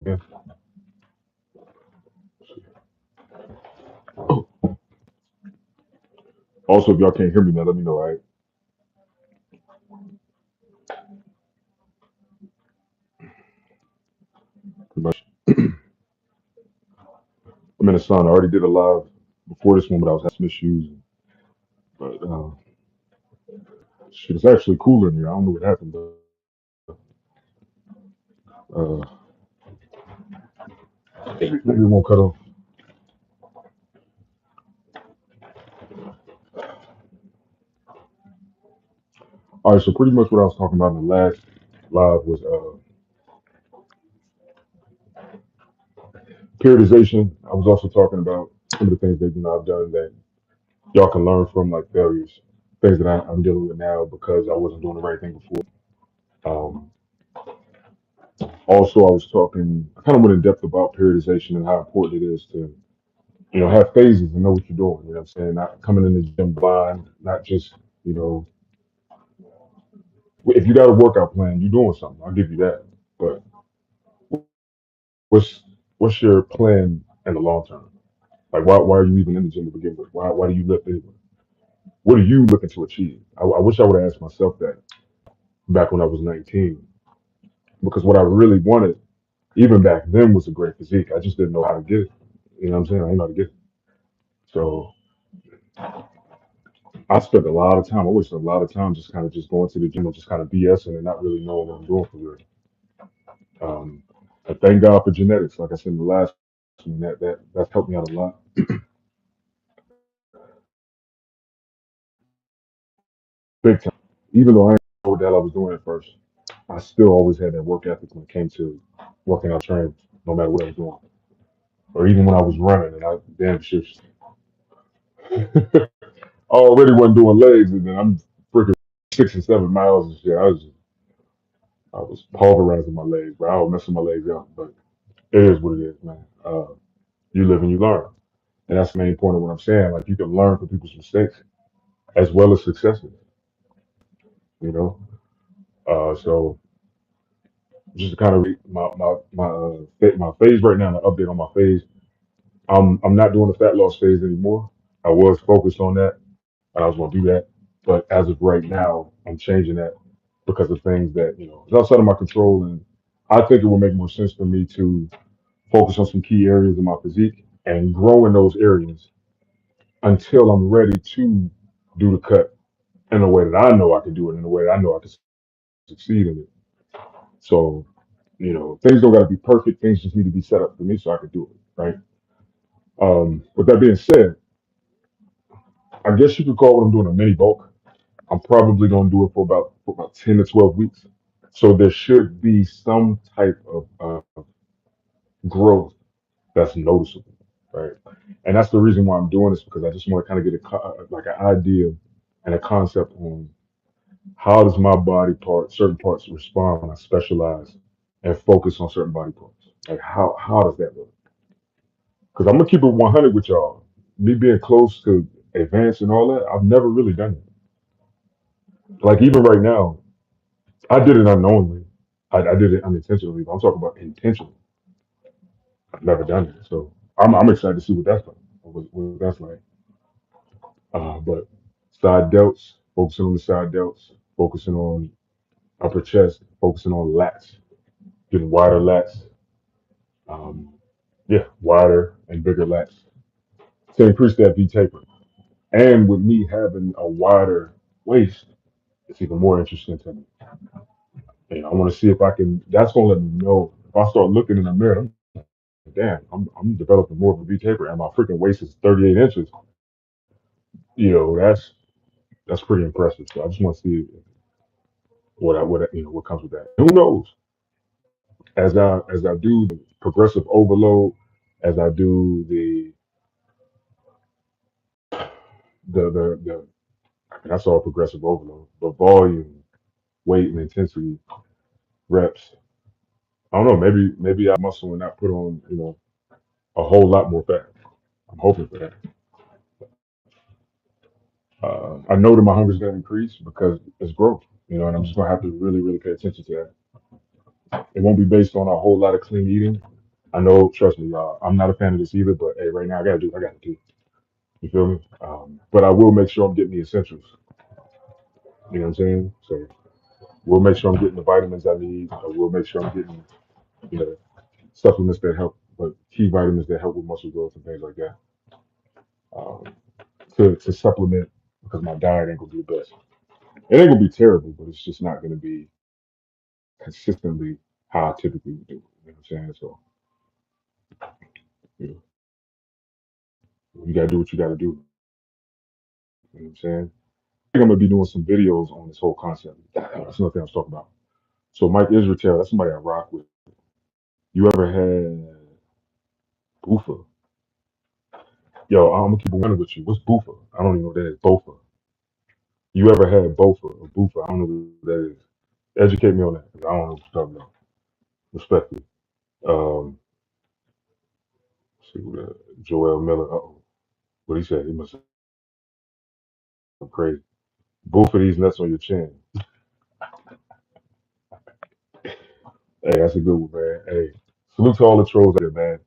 Yeah. Also, if y'all can't hear me now, let me know. All right. Pretty much. I'm in the sauna. I already did a live before this one, but I was having some issues. But shit, it's actually cooler in here. I don't know what happened, but uh, maybe it won't cut off. All right. So pretty much what I was talking about in the last live was periodization. I was also talking about some of the things that I've done that y'all can learn from, like failures, things that I'm dealing with now because I wasn't doing the right thing before. Um, Also, I was talking, I kind of went in depth about periodization and how important it is to, have phases and know what you're doing. You know what I'm saying? Not coming in the gym blind, not just, you know, if you got a workout plan, you're doing something. I'll give you that. But what's what's your plan in the long term? Like, why are you even in the gym to begin with? Why do you lift anyway? What are you looking to achieve? I wish I would have asked myself that back when I was 19, because what I really wanted, even back then, was a great physique. I just didn't know how to get it. You know what I'm saying? I didn't know how to get it. So I spent a lot of time. I wasted a lot of time just kind of just going to the gym and just kind of BSing and not really knowing what I'm doing for real. Um, and thank God for genetics. Like I said in the last one, that's helped me out a lot. Big time. Even though I didn't know what the hell I was doing at first, I still always had that work ethic when it came to working out training, no matter what I was doing. Or even when I was running and I damn sure I already wasn't doing legs and then I'm freaking 6 and 7 miles and shit. I was pulverizing my legs, but I was messing my legs up. But it is what it is, man. You live and you learn. And that's the main point of what I'm saying. Like you can learn from people's mistakes as well as successes, you know? So just to kind of read my phase right now, an update on my phase. I'm not doing the fat loss phase anymore. I was focused on that and I was gonna do that. But as of right now, I'm changing that because of things that, is outside of my control, and I think it will make more sense for me to focus on some key areas of my physique and grow in those areas until I'm ready to do the cut in a way that I know I can do it, in a way that I know I can succeed in it. So, things don't got to be perfect. Things just need to be set up for me so I can do it, right? With that being said, I guess you could call what I'm doing a mini bulk. I'm probably going to do it for about 10 to 12 weeks. So there should be some type of growth that's noticeable, right? And that's the reason why I'm doing this, because I just want to kind of get like an idea and a concept on how does my body part, certain parts respond when I specialize and focus on certain body parts? Like how does that look? Because I'm gonna keep it 100 with y'all. Me being close to advanced and all that, I've never really done it. Like even right now, I did it unknowingly. I did it unintentionally, but I'm talking about intentionally. I've never done it, so I'm excited to see what that's like. What that's like. But side delts, focusing on the side delts, focusing on upper chest, focusing on lats, getting wider lats, um, yeah, wider and bigger lats to increase that V taper. And with me having a wider waist, it's even more interesting to me. And I want to see if I can. That's gonna let me know if I start looking in the mirror. Damn, I'm developing more of a V taper, and my freaking waist is 38 inches. That's pretty impressive. So I just want to see what comes with that. Who knows? As I do the progressive overload, as I do the that's all progressive overload, but volume, weight, and intensity, reps. I don't know. Maybe I muscle and not put on a whole lot more fat. I'm hoping for that. I know that my hunger is going to increase because it's growth, and I'm just going to have to really, really pay attention to that. It won't be based on a whole lot of clean eating. I know, trust me, y'all, I'm not a fan of this either, but hey, right now I gotta do. You feel me? But I will make sure I'm getting the essentials. You know what I'm saying? So we'll make sure I'm getting the vitamins I need. We'll make sure I'm getting, you know, supplements that help, but key vitamins that help with muscle growth and things like that. Um, to supplement because my diet ain't gonna be the best. It ain't gonna be terrible, but it's just not gonna be consistently how I typically would do it. You know what I'm saying? So you know, you gotta do what you gotta do. You know what I'm saying? I think I'm gonna be doing some videos on this whole concept. That's another thing I was talking about. So Mike Israel, that's somebody I rock with. You ever had Boofa? Yo, I'm gonna keep it one with you. What's Boofa? I don't even know what that is. Bofa. You ever had Bofa or Boofa? I don't know what that is. Educate me on that. 'Cause I don't know what you're talking about. Respectfully. Um, see what Joel Miller. Uh-oh. What he said? He must have crazy. Boofa these nuts on your chin. Hey, that's a good one, man. Hey, salute to all the trolls out there, man.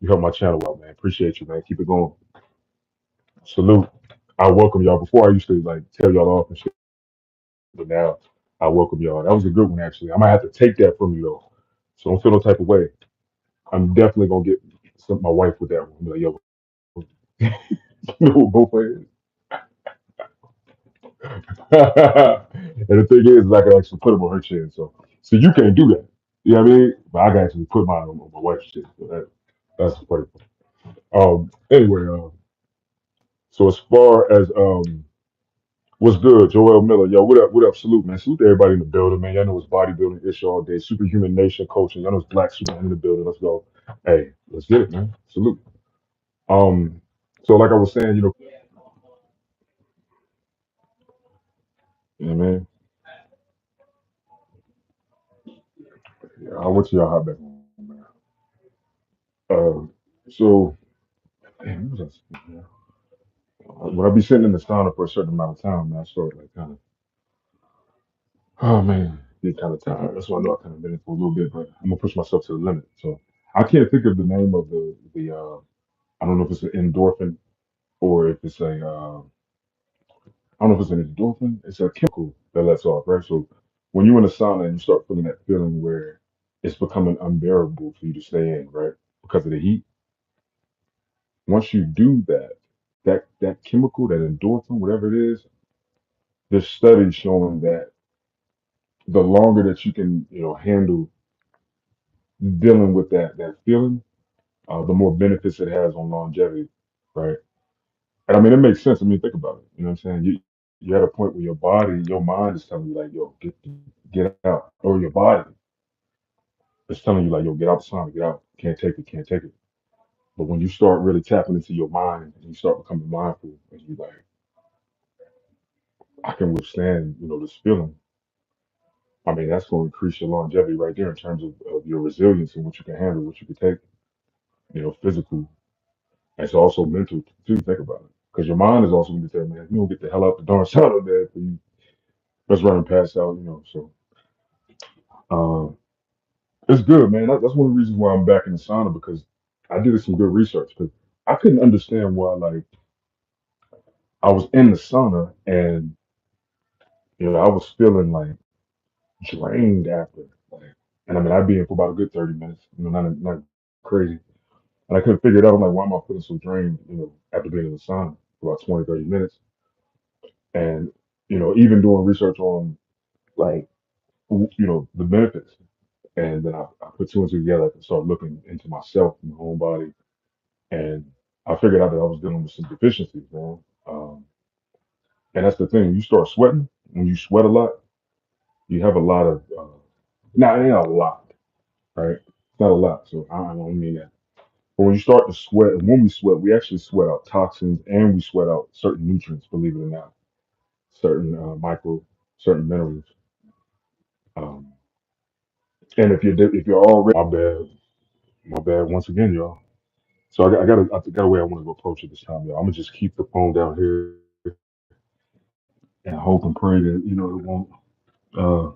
You helped my channel out, man. Appreciate you, man. Keep it going. Salute. I welcome y'all. Before I used to like tell y'all off and shit, but now I welcome y'all. That was a good one, actually. I might have to take that from you though, so don't feel no type of way. I'm definitely gonna get my wife with that one. Be like, yo, you know what both ways. And the thing is, I can actually put them on her chin. So you can't do that. You know what I mean? But I can actually put mine on my wife's chin. So that's funny. Anyway, so as far as what's good, Joel Miller, yo, what up? What up? Salute, man. Salute to everybody in the building, man. Y'all know it's bodybuilding issue all day. Superhuman Nation coaching. Y'all know it's Black Superman in the building. Let's go. Hey, let's get it, man. Salute. Um, so like I was saying, yeah, man. Yeah, I went to y'all hot back home, man. So damn, what was I saying, man? When I be sitting in the sauna for a certain amount of time, man, I start like kind of, oh man, get kind of tired. That's why I know I kind of been in for a little bit, but I'm gonna push myself to the limit. So I can't think of the name of the I don't know if it's an endorphin or if it's a I don't know if it's an endorphin. It's a chemical that lets off, right? So when you're in a sauna and you start feeling that feeling where it's becoming unbearable for you to stay in, right? Because of the heat. Once you do that, that chemical, that endorphin, whatever it is, there's studies showing that the longer that you can, handle dealing with that feeling, the more benefits it has on longevity, right? And I mean, it makes sense. I mean, think about it. You know what I'm saying? You're at a point where your body, your mind is telling you like, yo, get out, or your body is telling you like, yo, get out the sauna, get out, can't take it, can't take it. But when you start really tapping into your mind and you start becoming mindful, and you like, I can withstand, this feeling. I mean, that's going to increase your longevity right there in terms of your resilience and what you can handle, what you can take, physical. And it's also mental too. Think about it, because your mind is also going to tell man, you don't get the hell out the darn sauna, man. For you, let's run and pass out, So um, it's good, man. That's one of the reasons why I'm back in the sauna because I did some good research because I couldn't understand why, like, I was in the sauna and I was feeling like drained after, like, and I mean I'd be in for about a good 30 minutes, not crazy. And I couldn't figure it out. I'm like, why am I feeling so drained, after being in the sauna for about 20, 30 minutes? And, even doing research on like, the benefits. And then I put two and two together and started looking into myself, my own body. And I figured out that I was dealing with some deficiencies, man. And that's the thing. You start sweating, when you sweat a lot, you have a lot of, now it ain't a lot, right? It's not a lot. So I don't mean that. But when you start to sweat, and when we sweat, we actually sweat out toxins and we sweat out certain nutrients, believe it or not, certain certain minerals. Um, and if you're already, my bad once again, y'all. So I got a way I want to approach it this time, y'all. I'm gonna just keep the phone down here and hope and pray that it won't. Uh,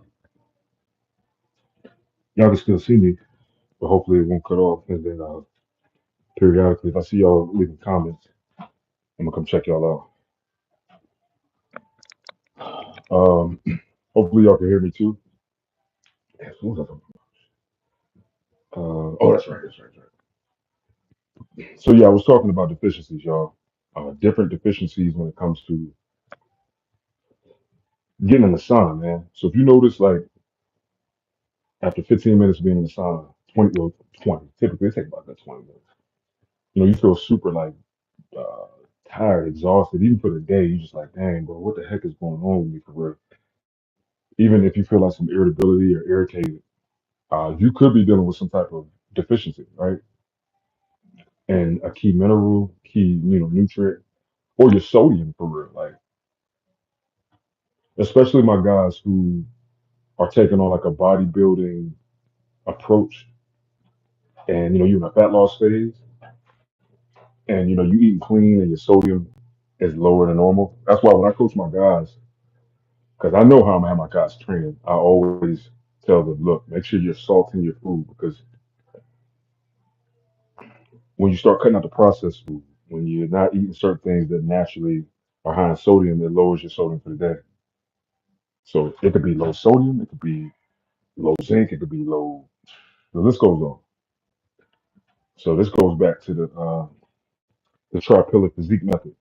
y'all can still see me. but hopefully it won't cut off. And then periodically, if I see y'all leaving comments, I'm gonna come check y'all out. Hopefully y'all can hear me too. Damn, what was I talking oh, that's right, that's right, that's right. So yeah, I was talking about deficiencies, y'all. Different deficiencies when it comes to getting in the sauna, man. So if you notice, like after 15 minutes of being in the sauna, 20, well, 20, typically it takes about that 20 minutes. You feel super like uh, tired, exhausted, even for the day. You just like, dang, bro, what the heck is going on with me for real? Even if you feel like some irritability or irritated, you could be dealing with some type of deficiency, right? And a key mineral, key, nutrient, or your sodium for real. Like, especially my guys who are taking on like a bodybuilding approach and, you're in a fat loss phase and, you eating clean and your sodium is lower than normal. That's why when I coach my guys, because I know how I'm gonna have my guys train, I always tell them, look, make sure you're salting your food because when you start cutting out the processed food, when you're not eating certain things that naturally are high in sodium, it lowers your sodium for the day. So it could be low sodium, it could be low zinc, it could be low. The list goes on. So this goes back to the tri-pillar physique method,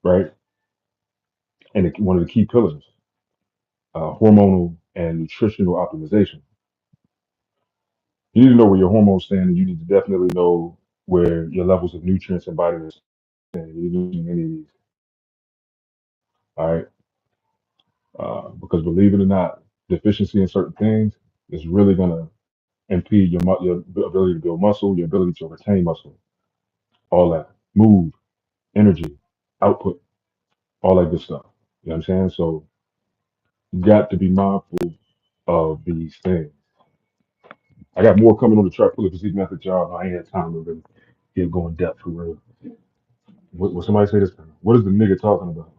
right? And one of the key pillars, hormonal and nutritional optimization. You need to know where your hormones stand, and you need to definitely know where your levels of nutrients and vitamins stand. You need to know any of these, all right? Because believe it or not, deficiency in certain things is really going to impede your ability to build muscle, your ability to retain muscle, all that, move, energy, output, all that good stuff. You know what I'm saying? So you got to be mindful of these things. I got more coming on the track for physique method, y'all. I ain't had time to really get going depth for real. What somebody say this time? What is the nigga talking about?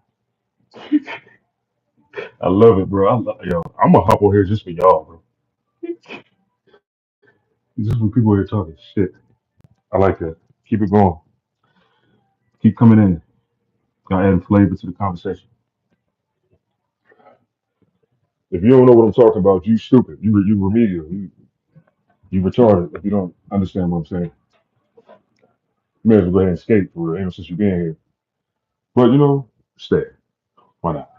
I love it, bro. Yo, I'm gonna hop on here just for y'all, bro. Just for people here talking shit. I like that. Keep it going. Keep coming in. Y'all adding flavor to the conversation. If you don't know what I'm talking about, you stupid. You remedial. You retarded. If you don't understand what I'm saying, you may as well go ahead and skate for real. Ain't no since you being here. But stay. Why not?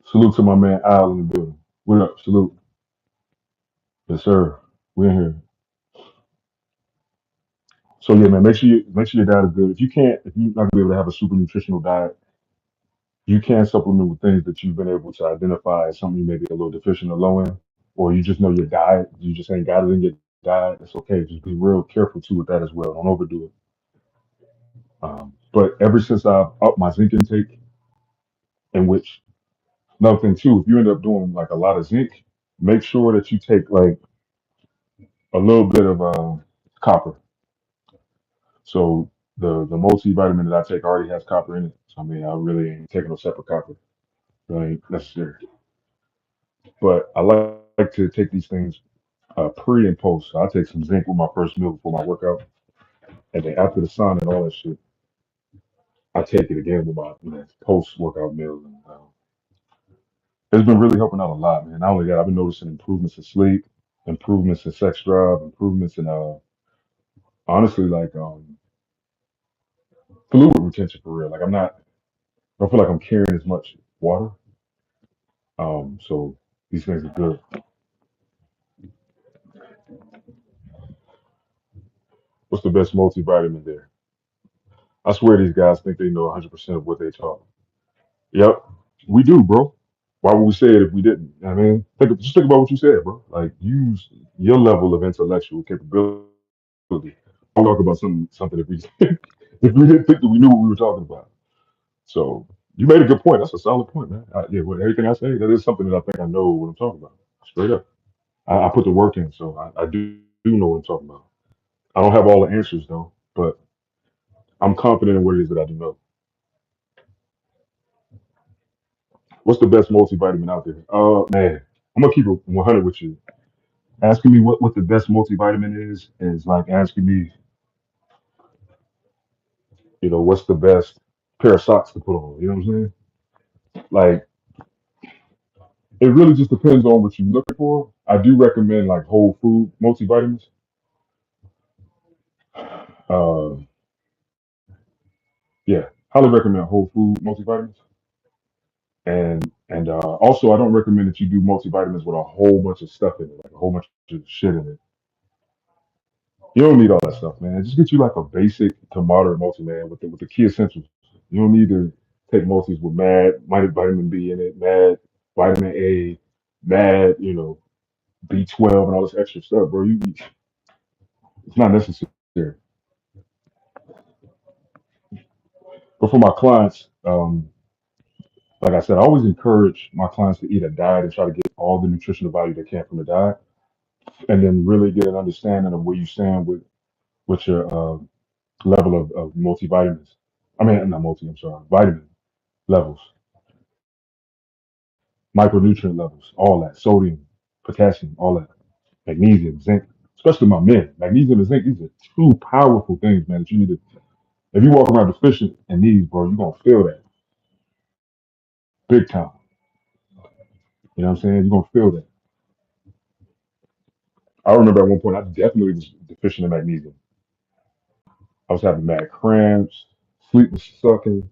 Salute to my man Al in the building. What up? Salute. Yes, sir. We're in here. So yeah, man, make sure your diet is good. If you're not gonna be able to have a super nutritional diet, you can supplement with things that you've been able to identify as something you may be a little deficient or low in, or you just know your diet, you just ain't got it in your diet. It's okay. Just be real careful too with that as well. Don't overdo it. But ever since I've upped my zinc intake, in which another thing too, if you end up doing like a lot of zinc, make sure that you take like a little bit of copper. So the multivitamin that I take already has copper in it. So I mean, I really ain't taking no separate copper. Really ain't necessary. But I like to take these things pre and post. So I take some zinc with my first meal before my workout, and then after the sauna and all that shit, I take it again with my post workout meals. And, it's been really helping out a lot, man. Not only that, I've been noticing improvements in sleep, improvements in sex drive, improvements in honestly like fluid retention for real. Like I don't feel like I'm carrying as much water. So these things are good. What's the best multivitamin there? I swear these guys think they know 100% of what they talk. Yep, we do, bro. Why would we say it if we didn't? I mean, just think about what you said, bro. Like, use your level of intellectual capability. I'll talk about something if we if we didn't think that we knew what we were talking about. So you made a good point. That's a solid point, man. Yeah, with everything I say, that is something that I think I know what I'm talking about. Straight up, I put the work in, so I do know what I'm talking about. I don't have all the answers though, but I'm confident in what it is that I do know. What's the best multivitamin out there? Man. I'm gonna keep it 100 with you. Asking me what the best multivitamin is like asking me, what's the best pair of socks to put on. You know what I'm saying? Like, it really just depends on what you're looking for. I do recommend like whole food multivitamins. Uh, yeah, highly recommend whole food multivitamins. And also, I don't recommend that you do multivitamins with a whole bunch of stuff in it, like a whole bunch of shit in it. You don't need all that stuff, man. Just get you like a basic to moderate multi, man, with the key essentials. You don't need to take multis with mad vitamin B in it, mad vitamin A, mad, B12 and all this extra stuff, bro. It's not necessary. But for my clients, like I said, I always encourage my clients to eat a diet and try to get all the nutritional value they can from the diet, and then really get an understanding of where you stand with your level of multivitamins. I mean, not multi. I'm sorry, vitamin levels, micronutrient levels, all that, sodium, potassium, all that, magnesium, zinc, especially my men. Magnesium and zinc, these are two powerful things, man, that you need to. If you walk around deficient in these, bro, you're gonna feel that big time. You know what I'm saying? You're gonna feel that. I remember at one point I definitely was deficient in magnesium. I was having mad cramps, sleep was sucking,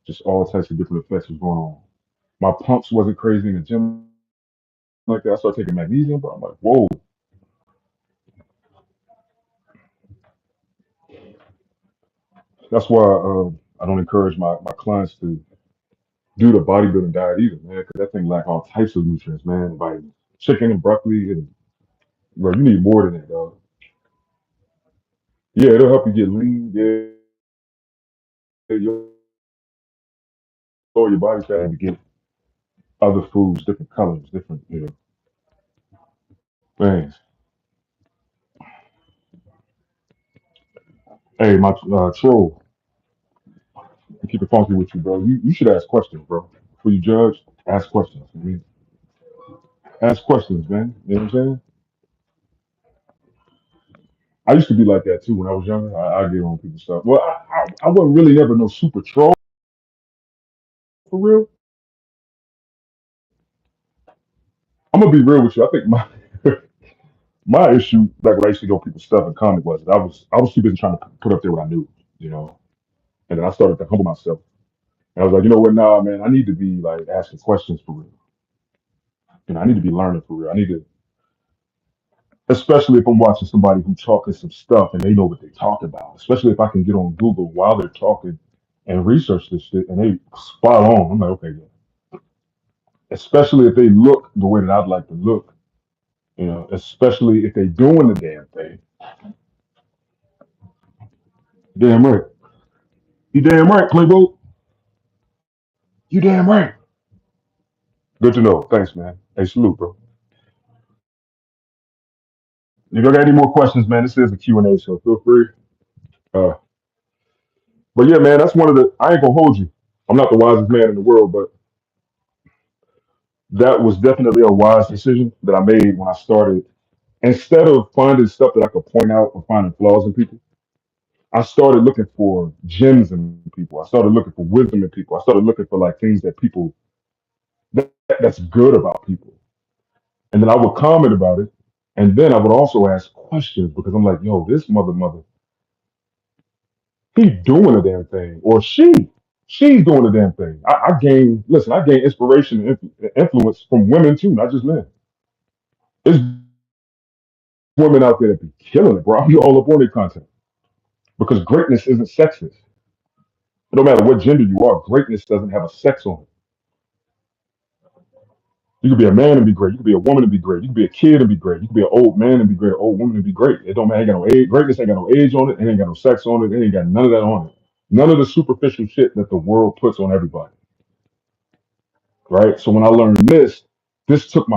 just all types of different effects was going on. My pumps wasn't crazy in the gym like that. I started taking magnesium, but I'm like, whoa. That's why I don't encourage my clients to do the bodybuilding diet either, man, because that thing lack all types of nutrients, man. Like chicken and broccoli, and bro, you need more than that, dog. Yeah, it'll help you get lean. Yeah, you'll lower your body fat and get other foods, different colors, different, things. Hey, my troll, I keep it funky with you, bro. You should ask questions, bro. Before you judge, ask questions. I mean, ask questions, man. You know what I'm saying? I used to be like that too when I was younger. I get on people's stuff. Well, I wasn't really never no super troll for real. I'm gonna be real with you. I think my my issue back when I used to go on people's stuff and comment was that I was too busy trying to put up there what I knew, you know. And then I started to humble myself. And I was like, you know what, nah, man, I need to be like asking questions for real. I need to be learning for real. I need to, especially if I'm watching somebody who talking some stuff and they know what they talk about. Especially if I can get on Google while they're talking and research this shit and they spot on. I'm like, okay, yeah. Especially if they look the way that I'd like to look, especially if they doing the damn thing. Damn right. You damn right, Playboy. You damn right. Good to know. Thanks, man. Hey, salute, bro. If you got any more questions, man, this is a Q&A, so feel free. Uh, but yeah, man, that's one of the, I ain't gonna hold you. I'm not the wisest man in the world, but that was definitely a wise decision that I made when I started. Instead of finding stuff that I could point out or finding flaws in people, I started looking for gems in people. I started looking for wisdom in people. I started looking for like things that people that's good about people. And then I would comment about it. And then I would also ask questions because I'm like, yo, this mother, he doing a damn thing. Or she's doing a damn thing. I gain inspiration and influence from women too, not just men. There's women out there that be killing it, bro. I'll be all up on their content because greatness isn't sexist. No matter what gender you are, greatness doesn't have a sex on it. You could be a man and be great. You could be a woman and be great. You could be a kid and be great. You could be an old man and be great. An old woman and be great. It don't matter. Ain't got no age. Greatness ain't got no age on it. It ain't got no sex on it. It ain't got none of that on it. None of the superficial shit that the world puts on everybody. Right. So when I learned this took my